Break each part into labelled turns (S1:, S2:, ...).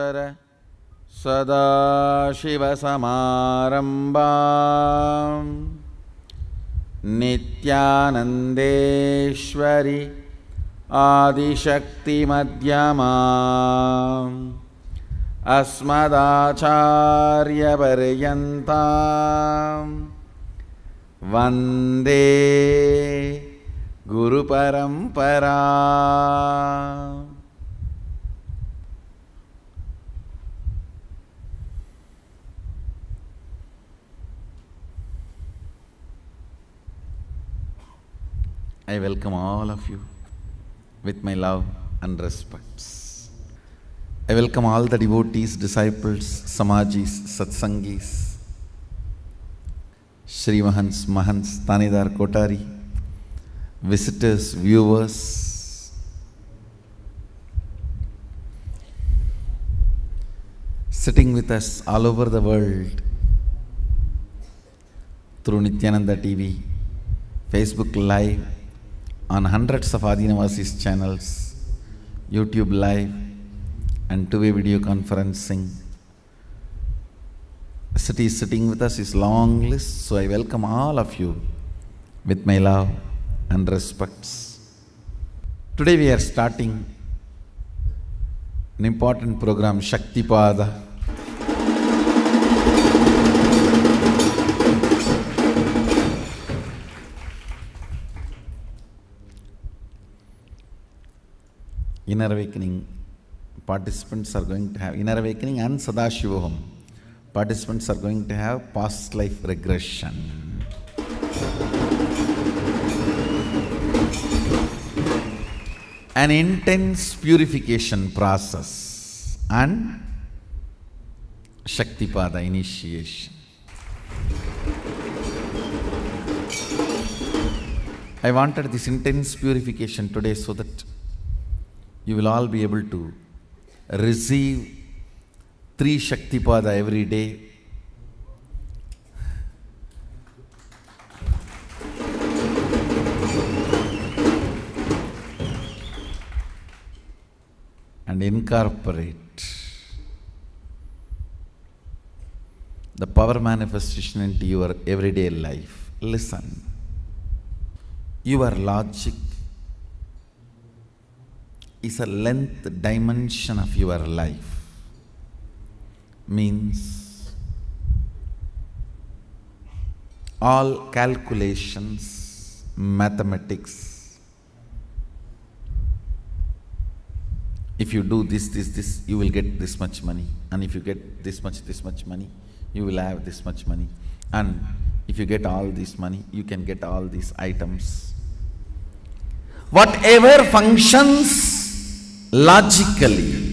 S1: शङ्कर सदाशिवसमारम्भाम् नित्यानन्देश्वरि आदिशक्तिमध्यमाम् अस्मदाचार्यपर्यन्तां वन्दे गुरुपरम्परा. I welcome all of you with my love and respects. I welcome all the devotees, disciples, samajis, satsangis, Shri Mahants, Mahants, Tanidar, Kotari, visitors, viewers, sitting with us all over the world through Nityananda TV, Facebook Live, on hundreds of Adinavasis channels, YouTube Live, and two-way video conferencing. Sitting with us is long list, so I welcome all of you with my love and respects. Today we are starting an important program, Shaktipada. Inner Awakening participants are going to have Inner Awakening and Sadashivoham. Participants are going to have past life regression. An intense purification process and Shaktipada initiation. I wanted this intense purification today so that you will all be able to receive 3 Shaktipada every day. And incorporate the power manifestation into your everyday life. Listen. Your logic is a length dimension of your life. Means all calculations, mathematics, if you do this, you will get this much money, and if you get this much money, you will have this much money, and if you get all this money, you can get all these items. Whatever functions logically,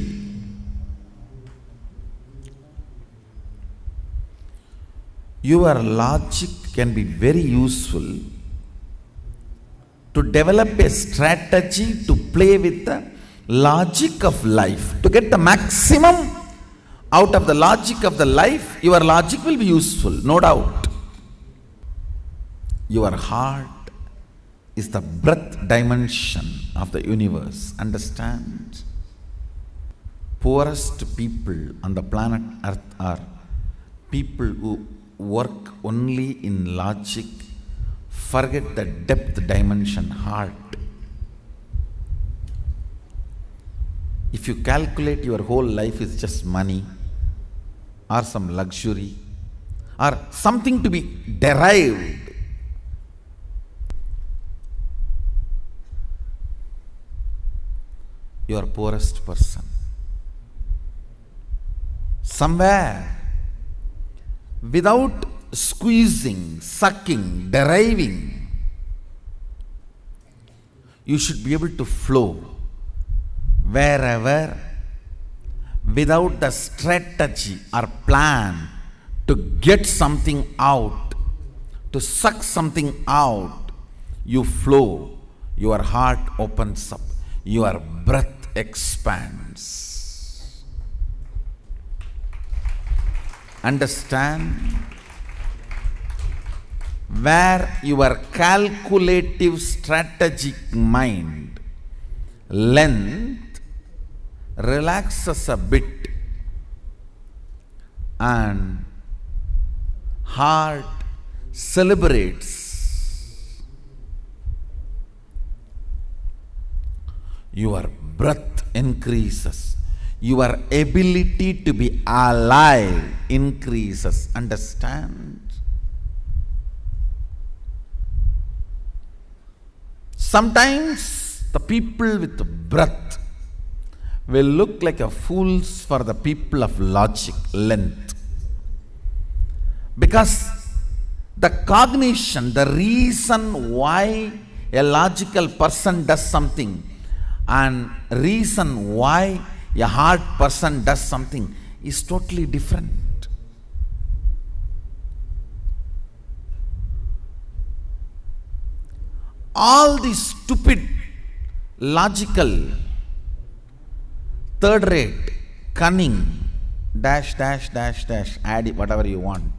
S1: your logic can be very useful to develop a strategy to play with the logic of life. To get the maximum out of the logic of the life, your logic will be useful, no doubt. Your heart is the breath dimension of the universe. Understand? Poorest people on the planet Earth are people who work only in logic, forget the depth dimension, heart. If you calculate your whole life is just money or some luxury or something to be derived, you are poorest person. Somewhere, without squeezing, sucking, deriving, you should be able to flow wherever without the strategy or plan to get something out, to suck something out. You flow, your heart opens up, your breath expands. Understand? Where your calculative strategic mind length relaxes a bit and heart celebrates. Your breath increases. Your ability to be alive increases. Understand? Sometimes the people with breath will look like a fools for the people of logic, length. Because the cognition, the reason why a logical person does something and reason why a hard person does something is totally different. All these stupid, logical, third rate, cunning, dash, dash, dash, dash, add it, whatever you want.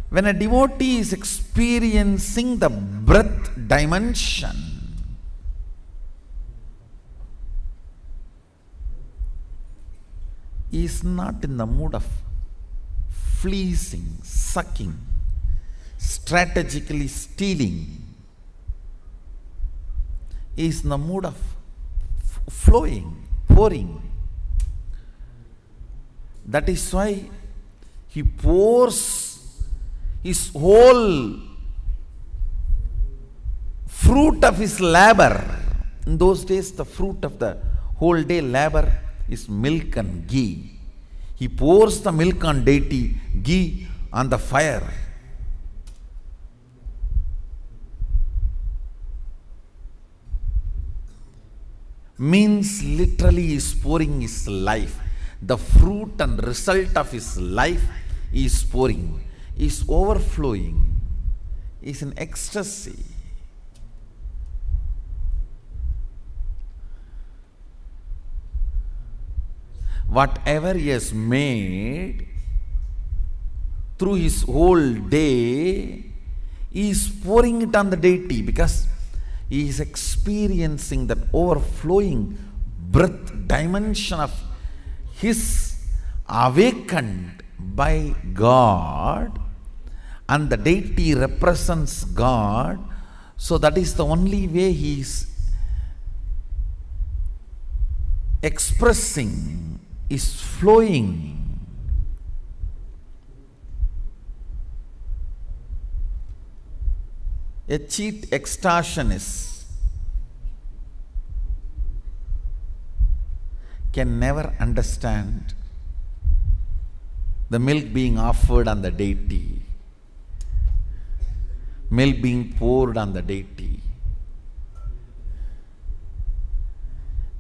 S1: When a devotee is experiencing the breath dimension, he is not in the mood of fleecing, sucking, strategically stealing. He is in the mood of flowing, pouring. That is why he pours his whole fruit of his labor. In those days, the fruit of the whole day labor is milk and ghee. He pours the milk on deity, ghee on the fire. Means literally he is pouring his life. The fruit and result of his life is pouring, is overflowing, is in ecstasy. Whatever he has made through his whole day, he is pouring it on the deity because he is experiencing that overflowing breath dimension of his awakened by God, and the deity represents God. So that is the only way he is expressing, is flowing. A cheat extortionist can never understand the milk being offered on the deity, milk being poured on the deity,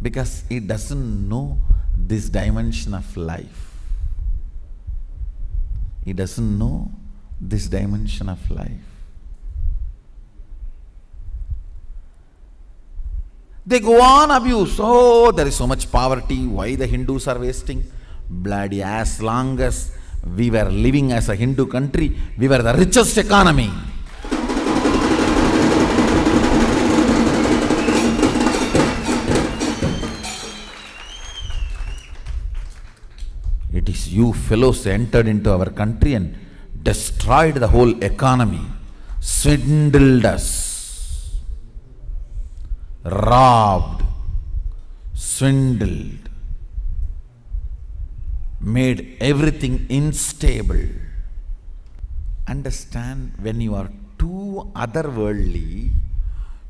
S1: because he doesn't know this dimension of life. He doesn't know this dimension of life. They go on abuse. Oh, there is so much poverty. Why the Hindus are wasting? Bloody, as long as we were living as a Hindu country, we were the richest economy. It is you fellows entered into our country and destroyed the whole economy, swindled us, robbed, swindled, made everything unstable. Understand, when you are too otherworldly,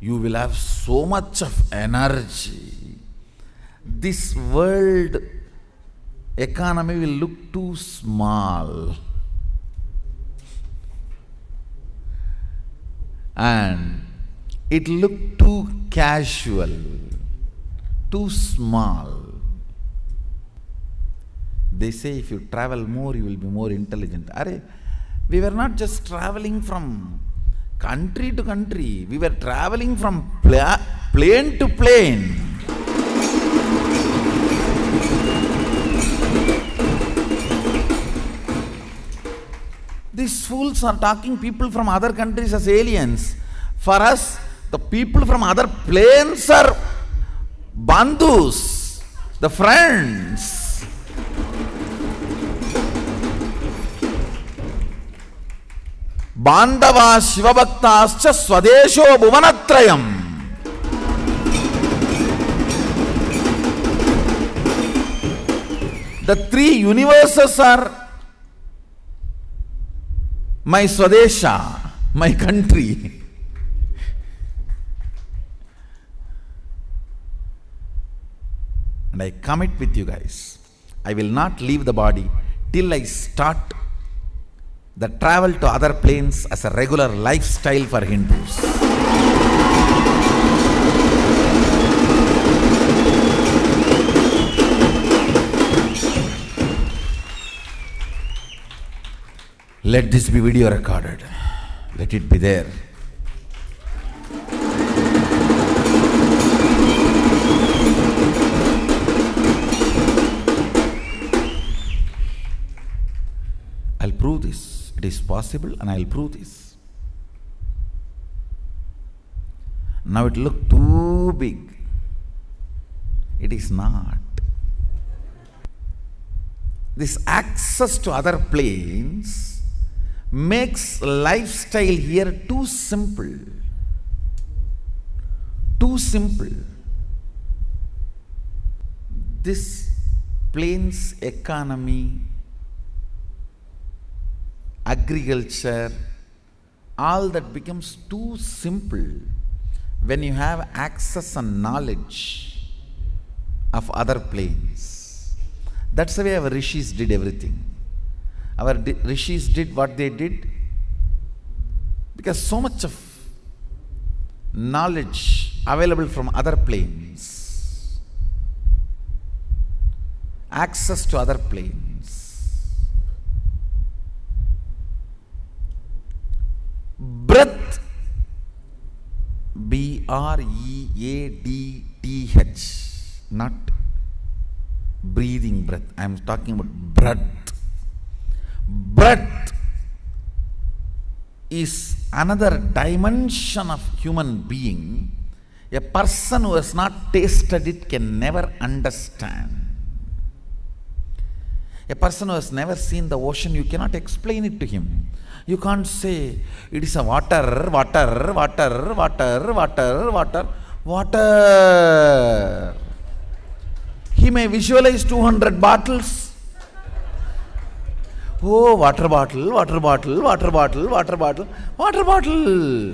S1: you will have so much of energy. This world economy will look too small, and it looked too casual, too small. They say if you travel more, you will be more intelligent. Arey, we were not just traveling from country to country, we were traveling from plane to plane. These fools are talking people from other countries as aliens. For us, the people from other planes are bandhus, the friends. Bandava Shivabhaktascha Swadesho Bhuvanatrayam. The three universes are my Swadesha, my country. And I commit with you guys, I will not leave the body till I start the travel to other planes as a regular lifestyle for Hindus. Let this be video recorded. Let it be there. I'll prove this. It is possible and I'll prove this. Now it looked too big. It is not. This access to other planes makes lifestyle here too simple. Too simple. This plane's economy, agriculture, all that becomes too simple when you have access and knowledge of other planes. That's the way our rishis did everything. Our rishis did what they did because so much of knowledge available from other planes, access to other planes. Breath, B-R-E-A-D-T-H, not breathing breath. I am talking about breath. Breath is another dimension of human being. A person who has not tasted it can never understand. A person who has never seen the ocean, you cannot explain it to him. You can't say, it is a water, water, water, water, water, water, water. He may visualize 200 bottles. Oh, water bottle, water bottle, water bottle, water bottle, water bottle.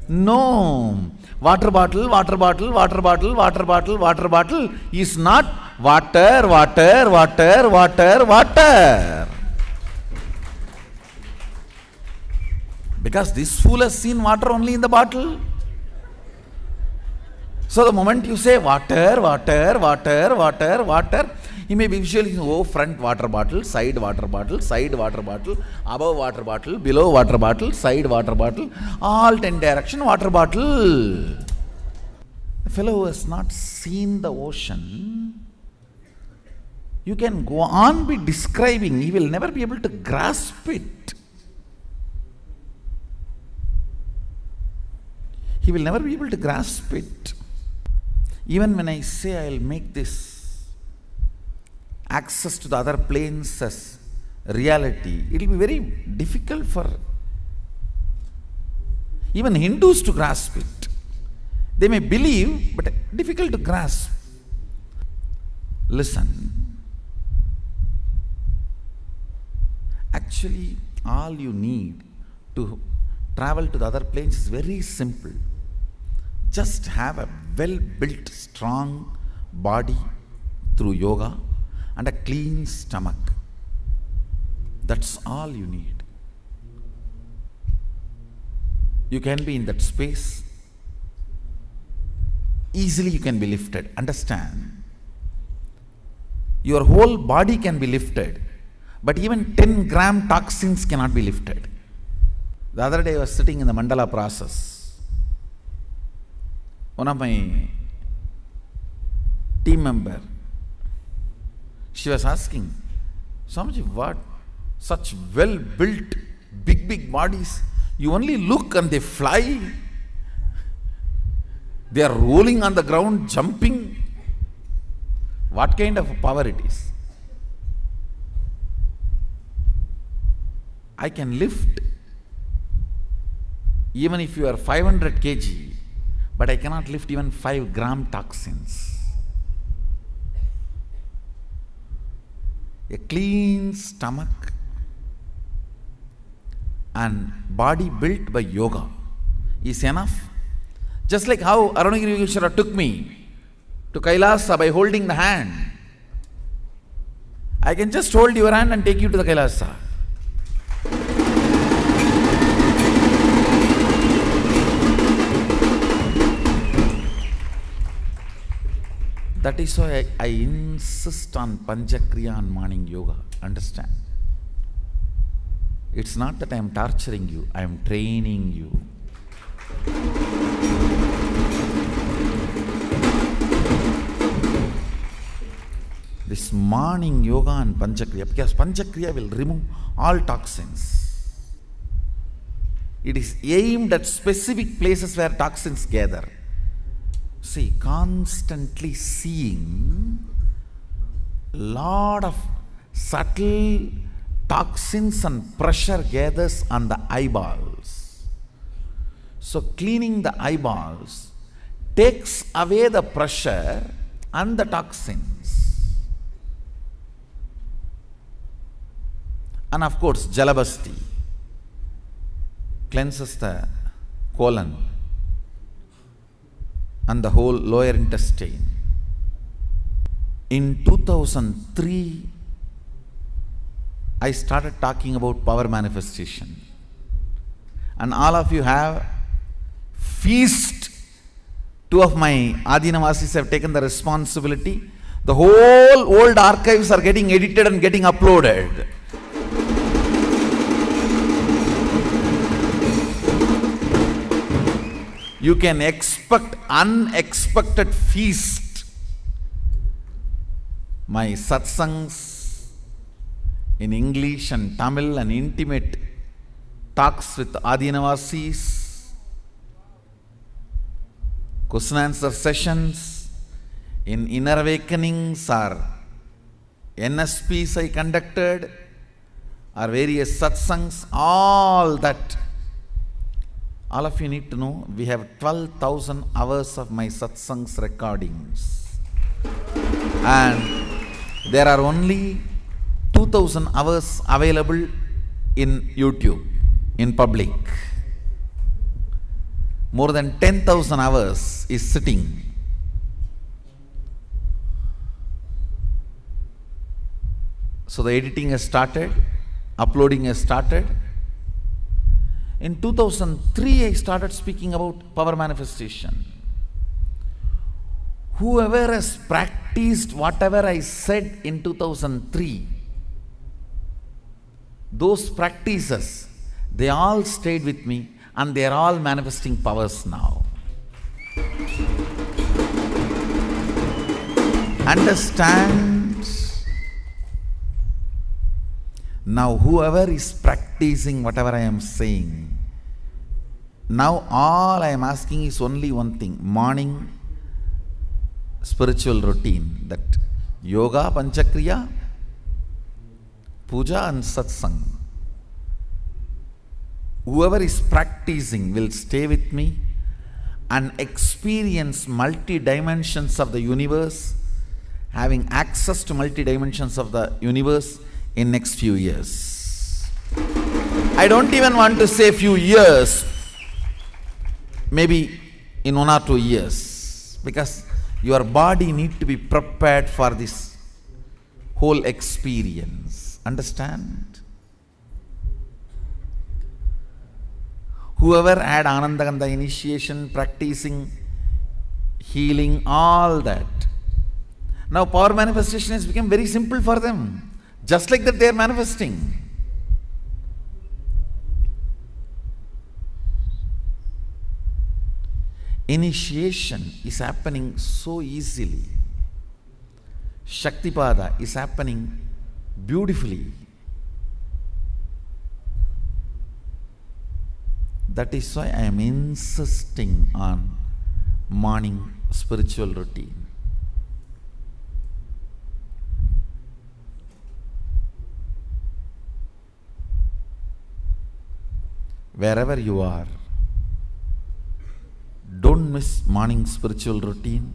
S1: No. Water bottle, water bottle, water bottle, water bottle, water bottle is not water, water, water, water, water. Because this fool has seen water only in the bottle. So the moment you say water, water, water, water, water, he may be visually, oh, front water bottle, side water bottle, side water bottle, above water bottle, below water bottle, side water bottle, all 10 direction water bottle. The fellow who has not seen the ocean, you can go on be describing, he will never be able to grasp it. He will never be able to grasp it. Even when I say I will make this access to the other planes as reality, it will be very difficult for even Hindus to grasp it. They may believe, but difficult to grasp. Listen. Actually, all you need to travel to the other planes is very simple. Just have a well-built, strong body through yoga and a clean stomach. That's all you need. You can be in that space. Easily you can be lifted. Understand? Your whole body can be lifted, but even 10 gram toxins cannot be lifted. The other day I was sitting in the mandala process. One of my team member, she was asking, Swamiji, what? Such well-built, big bodies. You only look and they fly. They are rolling on the ground, jumping. What kind of power it is? I can lift even if you are 500 kg, but I cannot lift even 5 gram toxins. A clean stomach and body built by yoga is enough. Just like how Arunagiri Yogeshwara took me to Kailasa by holding the hand. I can just hold your hand and take you to the Kailasa. That is why I insist on Panchakriya and morning yoga. Understand? It's not that I am torturing you, I am training you. This morning yoga and Panchakriya, because Panchakriya will remove all toxins. It is aimed at specific places where toxins gather. See, constantly seeing lot of subtle toxins and pressure gathers on the eyeballs. So cleaning the eyeballs takes away the pressure and the toxins. And of course, Jalabhasti cleanses the colon and the whole lower intestine. In 2003, I started talking about power manifestation. And all of you have feast. 2 of my Adinavasis have taken the responsibility. The whole old archives are getting edited and getting uploaded. You can expect unexpected feast. My satsangs in English and Tamil and intimate talks with Adinavasis, question answer sessions in Inner Awakenings or NSPs I conducted or various satsangs, all that. All of you need to know, we have 12,000 hours of my satsangs recordings. And there are only 2,000 hours available in YouTube, in public. More than 10,000 hours is sitting. So the editing has started, uploading has started. In 2003, I started speaking about power manifestation. Whoever has practiced whatever I said in 2003, those practices, they all stayed with me and they are all manifesting powers now. Understand? Now whoever is practicing whatever I am saying, now all I am asking is only one thing, morning spiritual routine, that yoga, panchakriya, puja and satsang. Whoever is practicing will stay with me and experience multi-dimensions of the universe, having access to multi-dimensions of the universe in next few years. I don't even want to say few years, maybe in 1 or 2 years, because your body need to be prepared for this whole experience. Understand? Whoever had Anandagandha initiation, practicing, healing, all that, now power manifestation has become very simple for them. Just like that they are manifesting. Initiation is happening so easily. Shaktipada is happening beautifully. That is why I am insisting on morning spiritual routine. wherever you are, don't miss morning spiritual routine.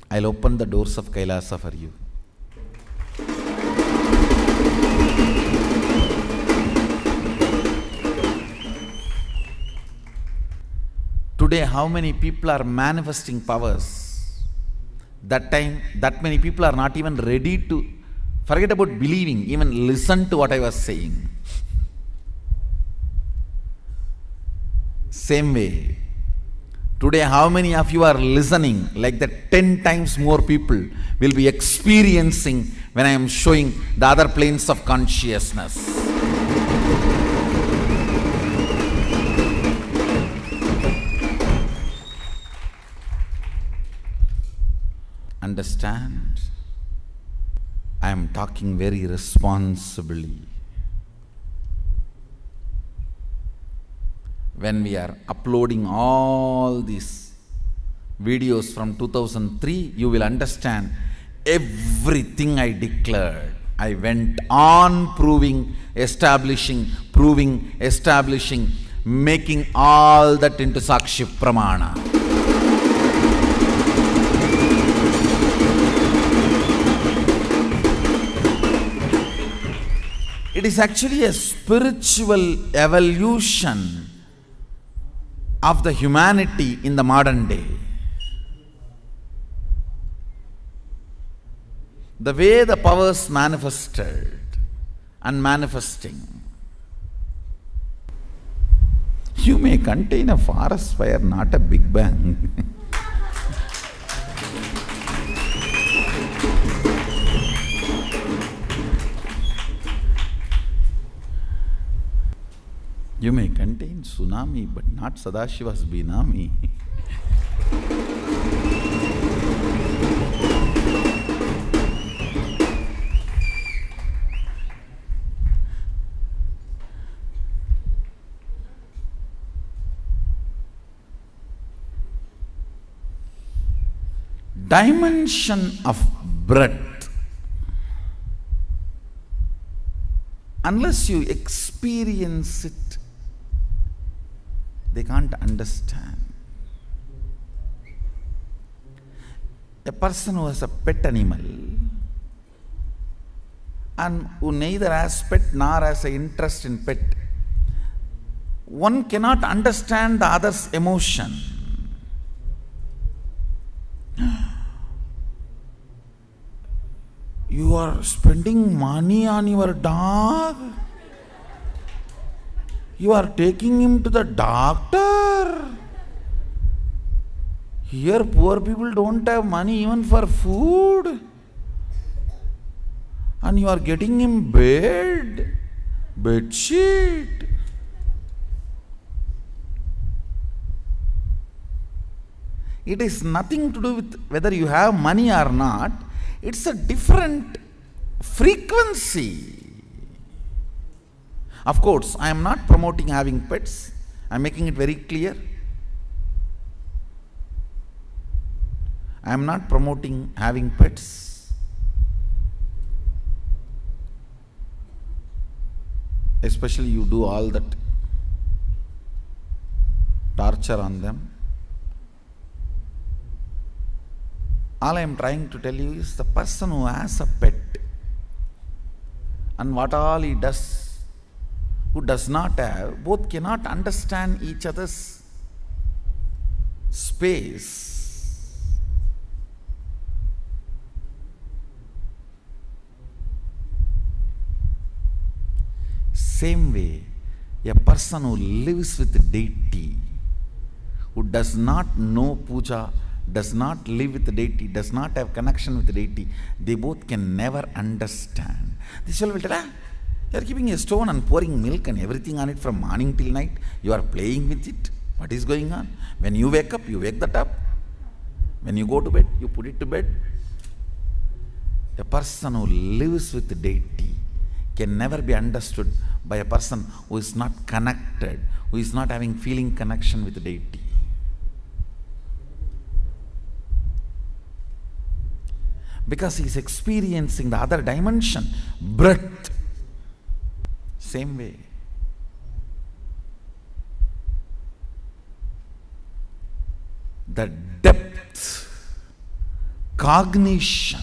S1: I'll open the doors of Kailasa for you. Today, how many people are manifesting powers? That time, that many people are not even ready to, forget about believing, even listen to what I was saying. Same way, today how many of you are listening? Like that 10 times more people will be experiencing when I am showing the other planes of consciousness. Understand? I am talking very responsibly. When we are uploading all these videos from 2003, you will understand everything I declared. I went on proving, establishing, making all that into Sakshi Pramana. It is actually a spiritual evolution of the humanity in the modern day. The way the powers manifested and manifesting. You may contain a forest fire, not a big bang. You may contain tsunami, but not Sadashiva's Binami. Dimension of breadth. Unless you experience it, they can't understand. A person who has a pet animal and who neither has pet nor has an interest in pet, one cannot understand the other's emotion. You are spending money on your dog? You are taking him to the doctor? Here poor people don't have money even for food. And you are getting him bed sheet. It is nothing to do with whether you have money or not. It's a different frequency. Of course, I am not promoting having pets. I am making it very clear. I am not promoting having pets. Especially you do all that torture on them. All I am trying to tell you is the person who has a pet and what all he does, who does not have, both cannot understand each other's space. Same way, a person who lives with deity, who does not know puja, does not live with the deity, does not have connection with the deity, they both can never understand. This fellow will tell, you are keeping a stone and pouring milk and everything on it from morning till night. You are playing with it. What is going on? When you wake up, you wake that up. When you go to bed, you put it to bed. A person who lives with the deity can never be understood by a person who is not connected, who is not having feeling connection with the deity. Because he is experiencing the other dimension, breadth. Same way. the depth, cognition.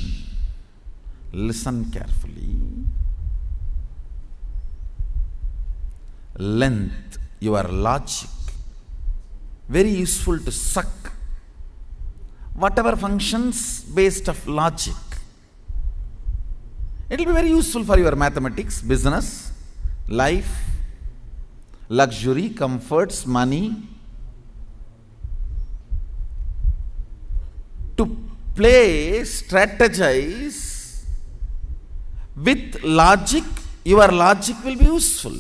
S1: Listen carefully. Length, your logic. Very useful to suck whatever functions based of logic. It will be very useful for your mathematics, business, life, luxury, comforts, money. To play, strategize with logic, your logic will be useful.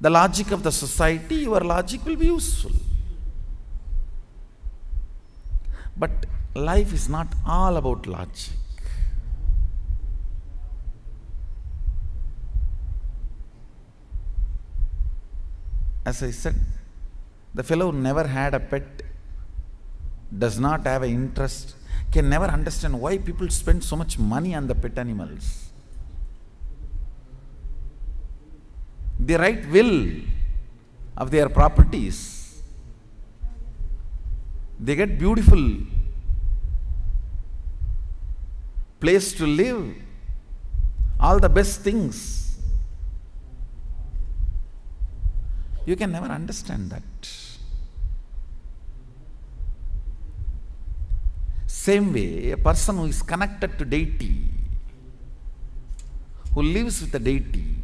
S1: The logic of the society, your logic will be useful. But life is not all about logic. As I said, the fellow who never had a pet, does not have an interest, can never understand why people spend so much money on the pet animals. The right will of their properties. They get beautiful place to live, all the best things. You can never understand that. Same way, a person who is connected to deity, who lives with the deity,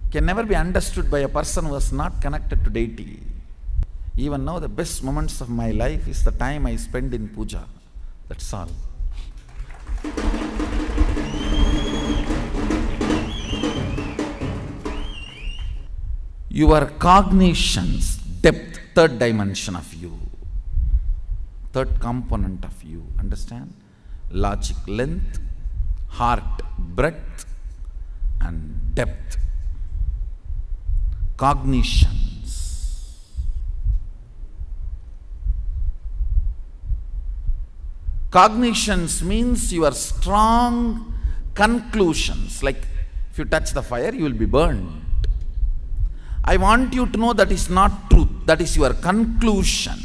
S1: can never be understood by a person who is not connected to deity. Even now, the best moments of my life is the time I spend in puja. That's all. Your cognition's depth, third dimension of you, third component of you, understand? Logic, length, heart, breadth, and depth. Cognitions. Cognitions means your strong conclusions. Like if you touch the fire, you will be burned. I want you to know that is not truth, that is your conclusion.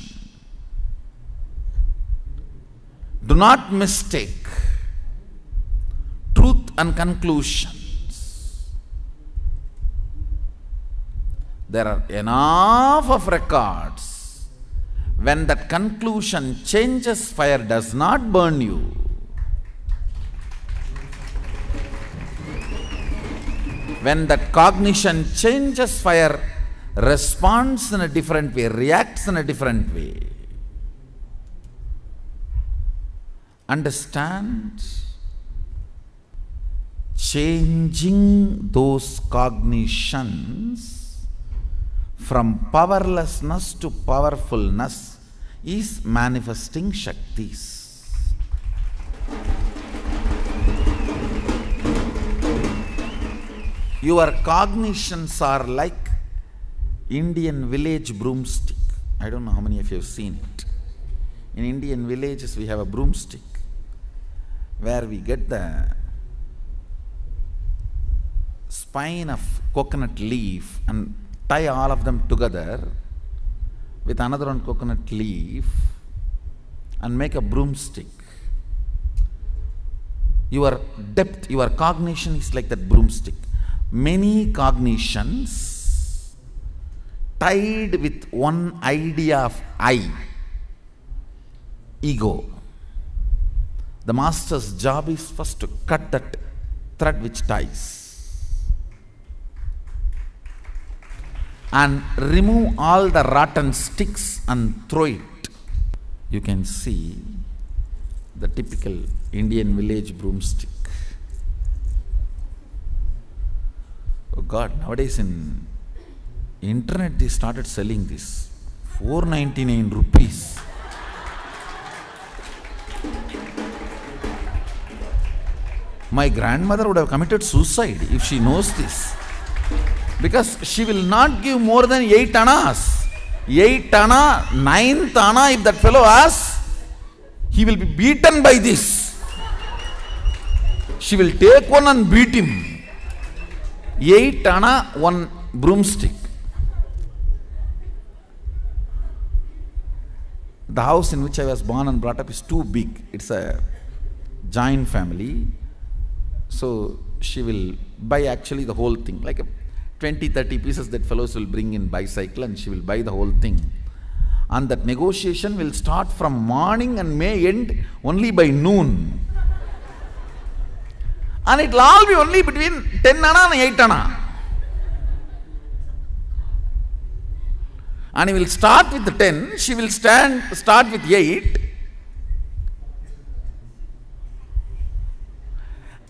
S1: Do not mistake truth and conclusions. There are enough of records. When that conclusion changes, fire does not burn you. When that cognition changes, fire responds in a different way, reacts in a different way. Understand? Changing those cognitions from powerlessness to powerfulness is manifesting Shaktis. Your cognitions are like Indian village broomstick. I don't know how many of you have seen it. In Indian villages, we have a broomstick where we get the spine of coconut leaf and tie all of them together with another one coconut leaf and make a broomstick. Your depth, your cognition is like that broomstick. Many cognitions tied with one idea of I, ego. The master's job is first to cut that thread which ties and remove all the rotten sticks and throw it. You can see the typical Indian village broomstick. Oh God, nowadays in internet they started selling this. 499 rupees. My grandmother would have committed suicide if she knows this. Because she will not give more than 8 annas. 8 anna, 9th anna, if that fellow asks, he will be beaten by this. She will take one and beat him. 8 anna, one broomstick. The house in which I was born and brought up is too big. It's a giant family. So she will buy actually the whole thing, like 20, 30 pieces that fellows will bring in bicycle, and she will buy the whole thing. And that negotiation will start from morning and may end only by noon. And it will all be only between 10 anna and 8 anna. And he will start with the 10, she will start with 8.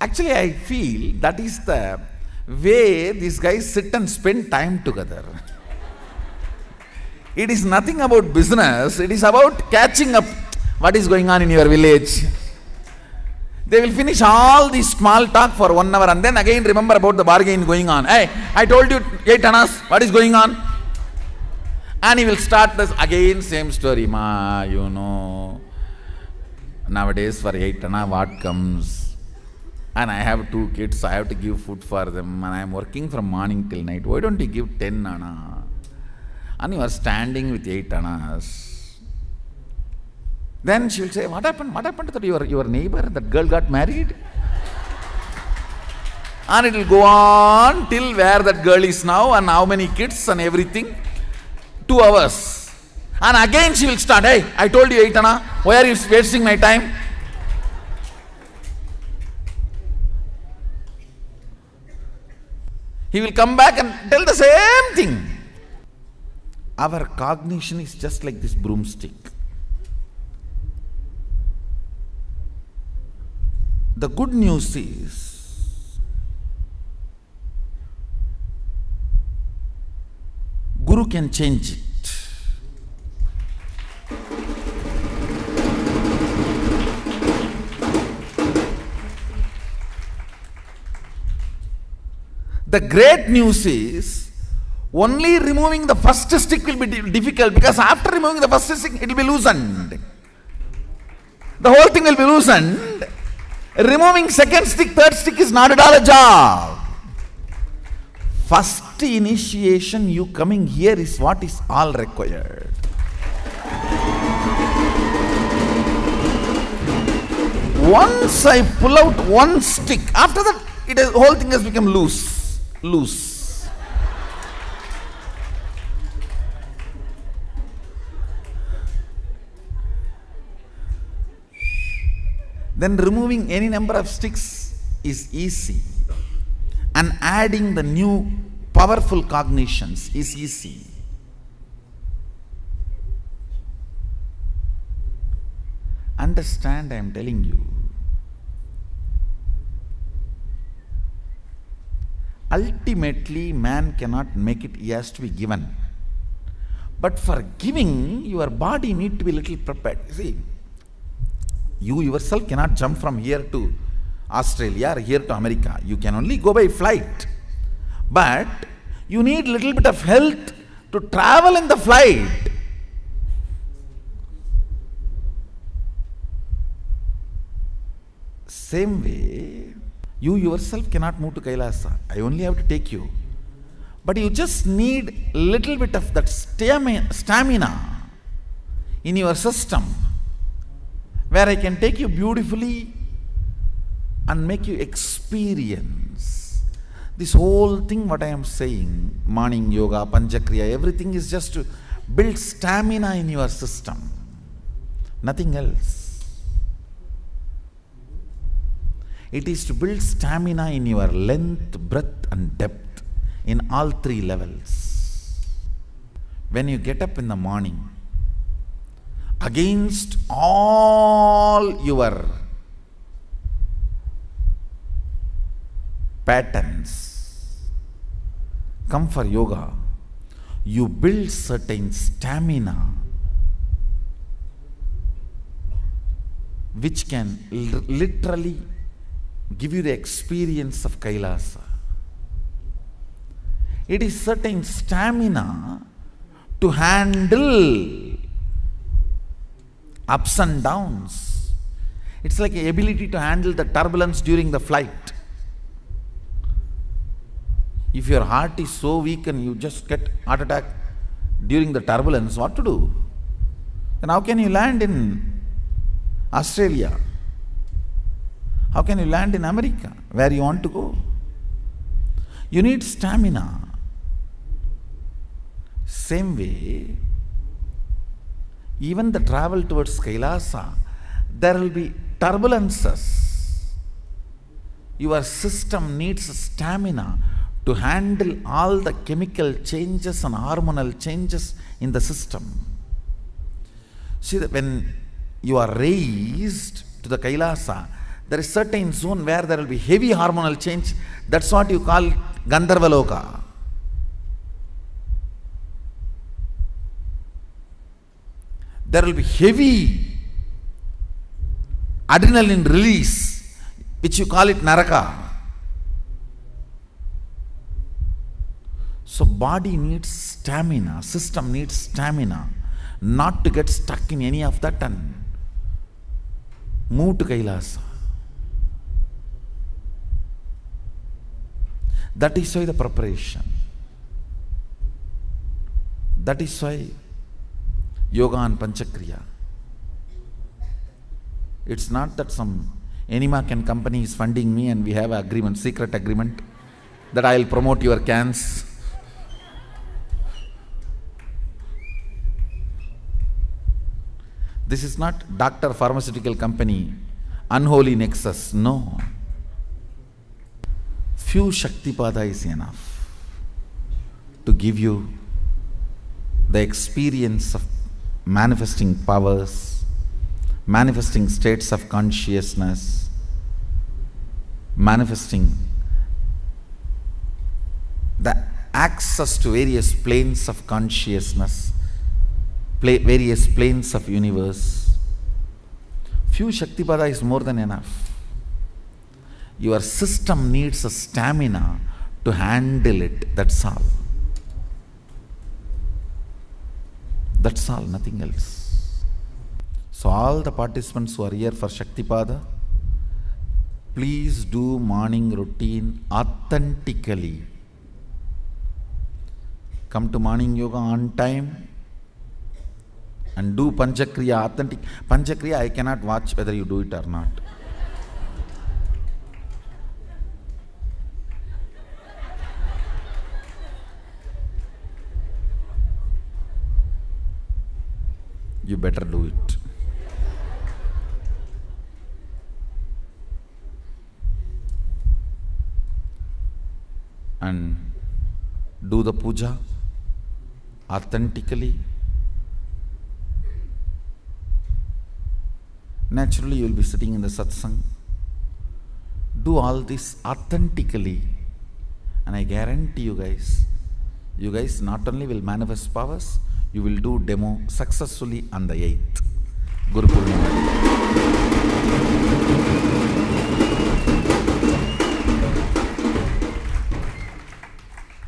S1: Actually, I feel that is the way these guys sit and spend time together. It is nothing about business, it is about catching up what is going on in your village. They will finish all the small talk for 1 hour and then again remember about the bargain going on. Hey, I told you 8 annas, what is going on? And he will start this again, same story. Ma, you know, nowadays for 8 anna what comes? And I have 2 kids, I have to give food for them, and I am working from morning till night. Why don't you give 10 anna? And you are standing with 8 annas. Then she will say, what happened? What happened to that your neighbor? That girl got married? And it will go on till where that girl is now and how many kids and everything. 2 hours. And again she will start, hey, I told you 8 anna, why are you wasting my time? He will come back and tell the same thing. Our cognition is just like this broomstick. The good news is, Guru can change it. The great news is, only removing the first stick will be difficult, because after removing the first stick, it will be loosened. The whole thing will be loosened. Removing second stick, third stick is not at all a job. First initiation, you coming here is what is all required. Once I pull out one stick, after that, the whole thing has become loose. Then removing any number of sticks is easy, and adding the new powerful cognitions is easy. Understand, I am telling you. Ultimately, man cannot make it, he has to be given. But for giving, your body need to be little prepared. See, you yourself cannot jump from here to Australia or here to America. You can only go by flight. But you need little bit of health to travel in the flight. Same way, you yourself cannot move to Kailasa. I only have to take you. But you just need little bit of that stamina in your system, where I can take you beautifully and make you experience this whole thing. What I am saying, morning yoga, panchakriya, everything is just to build stamina in your system, nothing else. It is to build stamina in your length, breadth and depth in all 3 levels. When you get up in the morning, against all your patterns, come for yoga, you build certain stamina which can literally give you the experience of Kailasa. It is certain stamina to handle ups and downs. It's like an ability to handle the turbulence during the flight. If your heart is so weak and you just get heart attack during the turbulence, what to do? then how can you land in Australia? How can you land in America, where you want to go? You need stamina. Same way, even the travel towards Kailasa, there will be turbulences. Your system needs stamina to handle all the chemical changes and hormonal changes in the system. See that when you are raised to the Kailasa, there is certain zone where there will be heavy hormonal change. That's what you call Gandharvaloka. There will be heavy adrenaline release, which you call it Naraka. So body needs stamina, system needs stamina, not to get stuck in any of that and move to Kailasa. That is why the preparation. That is why yoga and Panchakriya. It's not that some Enima Can company is funding me and we have an agreement, secret agreement, that I will promote your cans. This is not doctor pharmaceutical company, unholy nexus, no. Few Shaktipada is enough to give you the experience of manifesting powers, manifesting states of consciousness, manifesting the access to various planes of consciousness, various planes of universe. Few Shaktipada is more than enough. Your system needs a stamina to handle it, that's all. That's all, nothing else. So all the participants who are here for Shaktipada, please do morning routine authentically. Come to morning yoga on time and do Panchakriya authentic. Panchakriya I cannot watch whether you do it or not. You better do it. And do the puja authentically. Naturally, you will be sitting in the satsang. Do all this authentically, and I guarantee you guys not only will manifest powers, you will do demo successfully on the 8th. Guru Purnima.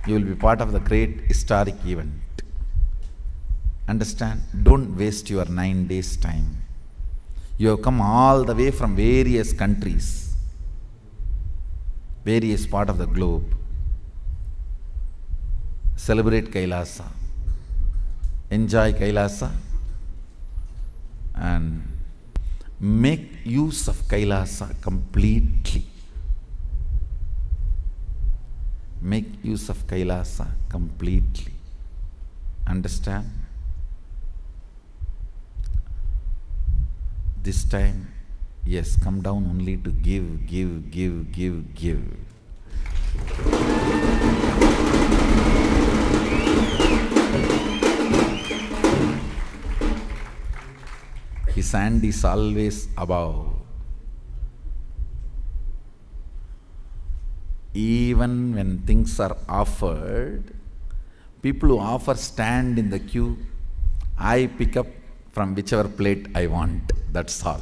S1: You will be part of the great historic event. Understand? Don't waste your 9 days' time. You have come all the way from various countries, various part of the globe. Celebrate Kailasa. Enjoy Kailasa and make use of Kailasa completely. Make use of Kailasa completely. Understand? This time, yes, come down only to give, give, give, give, give. His hand is always above. Even when things are offered, people who offer stand in the queue, I pick up from whichever plate I want. That's all.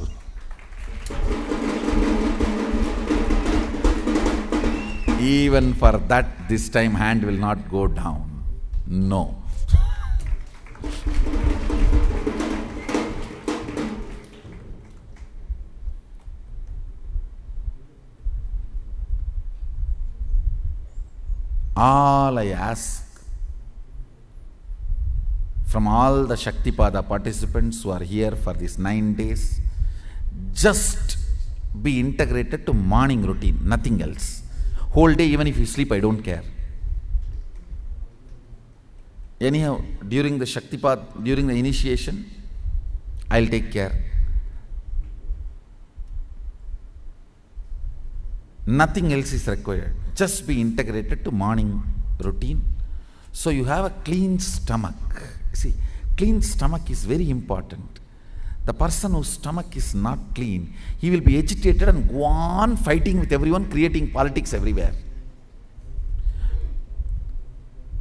S1: Even for that, this time hand will not go down. No. All I ask from all the Shaktipada participants who are here for these 9 days, just be integrated to morning routine, nothing else. Whole day, even if you sleep, I don't care. Anyhow, during the Shaktipat, during the initiation, I'll take care. Nothing else is required. Just be integrated to morning routine. So you have a clean stomach. See, clean stomach is very important. The person whose stomach is not clean, he will be agitated and go on fighting with everyone, creating politics everywhere.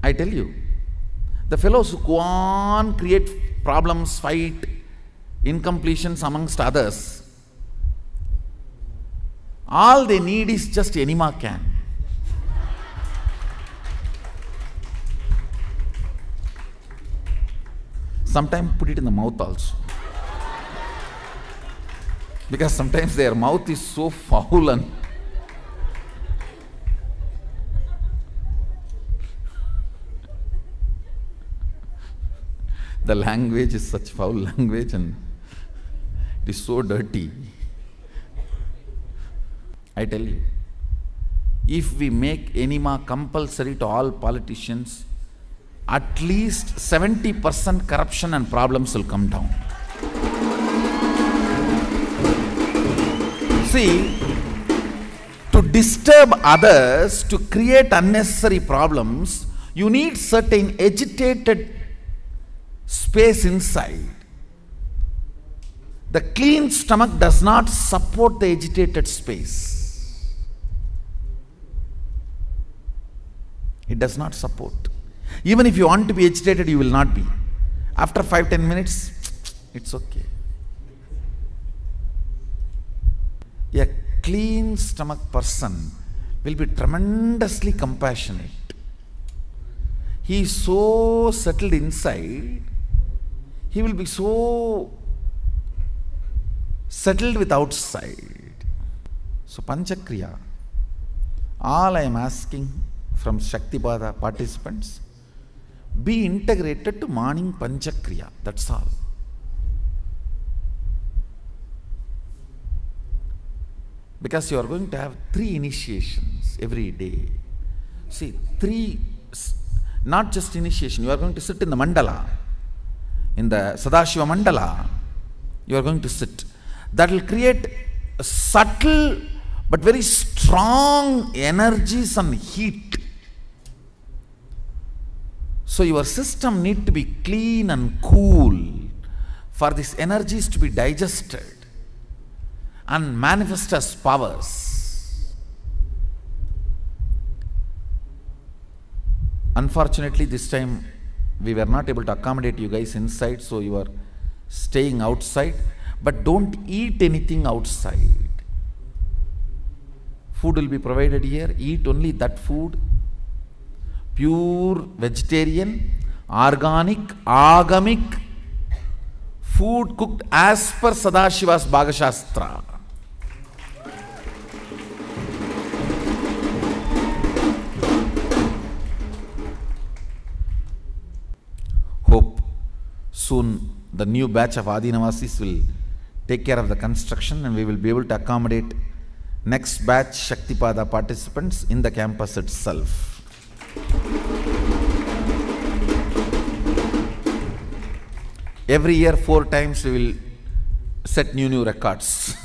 S1: I tell you, the fellows who go on create problems, fight, incompletions amongst others, all they need is just enema can. Sometimes put it in the mouth also. Because sometimes their mouth is so foul and the language is such foul language and it is so dirty. I tell you, if we make enema compulsory to all politicians, at least 70% corruption and problems will come down. See, to disturb others, to create unnecessary problems, you need certain agitated space inside. The clean stomach does not support the agitated space. It does not support. Even if you want to be agitated, you will not be. After 5-10 minutes, it's okay. A clean stomach person will be tremendously compassionate. He is so settled inside, he will be so settled with outside. So Panchakriya, all I am asking from Shaktipada participants, be integrated to morning Panchakriya, that's all. Because you are going to have 3 initiations every day. See, 3, not just initiation, you are going to sit in the mandala, in the Sadashiva mandala, you are going to sit. That will create a subtle but very strong energies and heat. So your system needs to be clean and cool for these energies to be digested and manifest as powers. Unfortunately, this time we were not able to accommodate you guys inside, so you are staying outside. But don't eat anything outside. Food will be provided here. Eat only that food. Pure vegetarian, organic, agamic food cooked as per Sadashiva's Bhagashastra. Hope soon the new batch of Adinavasis will take care of the construction and we will be able to accommodate next batch Shaktipada participants in the campus itself. Every year 4 times we will set new records.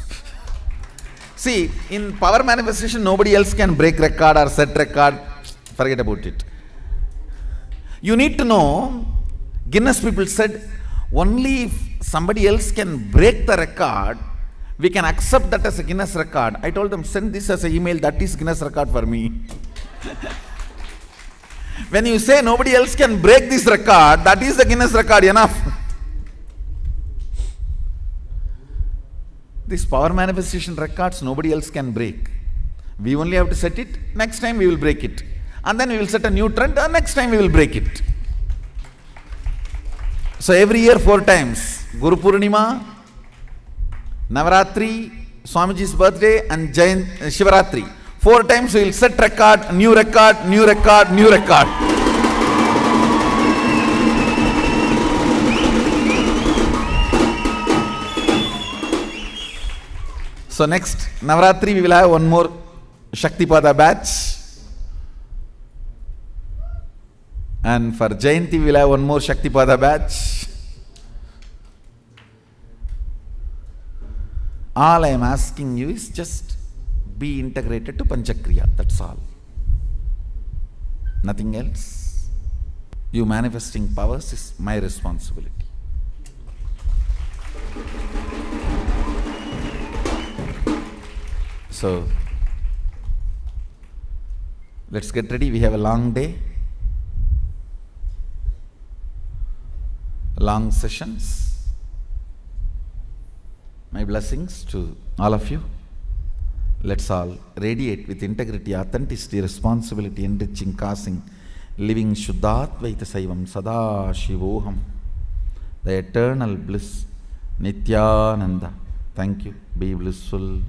S1: See, in power manifestation nobody else can break record or set record. Forget about it. You need to know, Guinness people said, only if somebody else can break the record, we can accept that as a Guinness record. I told them, send this as an email, that is Guinness record for me. When you say nobody else can break this record, that is the Guinness record, enough. These power manifestation records nobody else can break. We only have to set it, next time we will break it. And then we will set a new trend, and next time we will break it. So every year 4 times, Guru Purnima, Navaratri, Swamiji's birthday and Shivaratri. 4 times we will set record, new record, new record, new record. So next Navaratri we will have one more Shaktipada batch, and for Jayanti we will have one more Shaktipada batch. All I am asking you is just be integrated to Panchakriya, that's all. Nothing else. You manifesting powers is my responsibility. So, let's get ready. We have a long day, long sessions. My blessings to all of you. Let's all radiate with integrity, authenticity, responsibility, enriching, causing, living Shuddhadvaita Saivam Sada Shivoham, the eternal bliss, Nityananda. Thank you. Be blissful.